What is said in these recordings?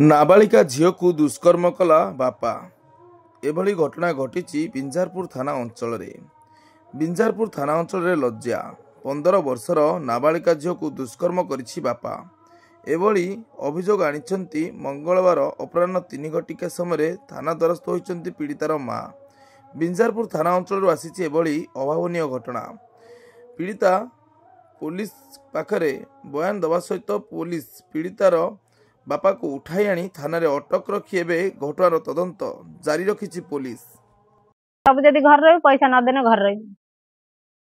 नाबालिका झील को दुष्कर्म कला बापा एभली घटना घटी बिंजारपुर थाना अंचल बिंजारपुर थाना अंचल लज्जा 15 वर्षर नाबालिका झील को दुष्कर्म करिछि बापा एभली अभियोग आनिछंती मंगलवार अपराह्न 3 घटिका समय थाना द्वारस्थ होइछंती पीड़ितार माँ। बिंजारपुर थाना अंचल आसीछि एभली अभावनीय घटना। पीड़िता पुलिस पाखरे बयान दवा सहित पुलिस पीड़ितार बापा को उठाई आनी थाना रे अटक रखी एबे घटनार तदंत जारी रखिछि पुलिस। सब जदी घर रही पैसा न देने घर रही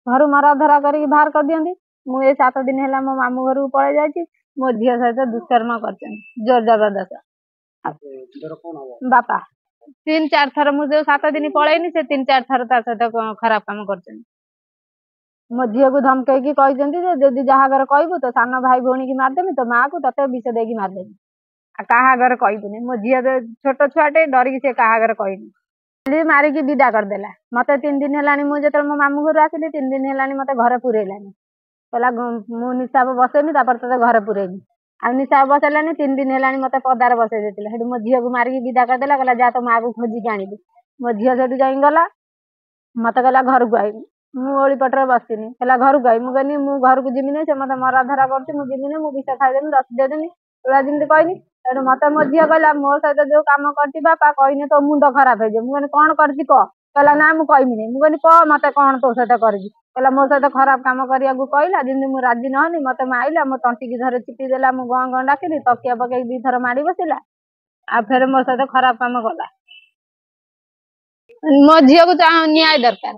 घर मरा धरा करी बाहर कर दियंती। मु ए 7 दिन हैला मो मामू घर पळे जायछि। मो झिया सहित दुष्कर्म करछन जोर जबरदस्त। बापा 3-4 थर मु जो 7 दिन पळेनी से 3-4 थर ता सहित खराब काम करछन। मो झिया को धमके की कहजंती जे जदी जहा घर कहबो तो सानो भाई भौणी की मार देमी तो मां को तते विष देगी मार देमी। आ कहा घर कहबुनी। मो झिया छोट छुआटे डरी से कहा घर कहनी मारी की विदा कर देला। मते 3 दिन हेलानी मु जेतल मो मामू घर आसिली 3 दिन हेलानी मते घर पुरेलानी। कहला मु निसाब बसेमी तापर तते घर पुरेमी। आ निसाब बसेलानी 3 दिन हेलानी मते पदार बसे देतिला। हेडु मो झिया को मारी की विदा कर देला। कहला जा तो मां को खोजी के आनिबी। मो झिया सेठु जाई गला मते कहला घर को आइबी। मु ओली पटरे बसिनी कहला घर को आई मु कहनी मु घर को जिमिने से मते मरा धरा करछि मु जिमिने मु विष खाइ देमी रस दे देमी ओला जिंदे कहनी। एडु मते मो झिया कहला मो सहित जो काम करछि बापा कहनी तो मुंड खराब हे जे। मु कहनी कोन करछि क कहला ना मु कहमी नै। मु कहनी क मते कोन तो सहित करछि कहला मो सहित खराब काम करिया को कहला जिंदे मु राजी नहनी मते माइला मो तंटी की धरे चिपी देला मु गं गं डाकिली तकिया पके 2 थर मारी बसिला आ फेर मो सहित खराब काम कला। मो झिया को न्याय दरकार।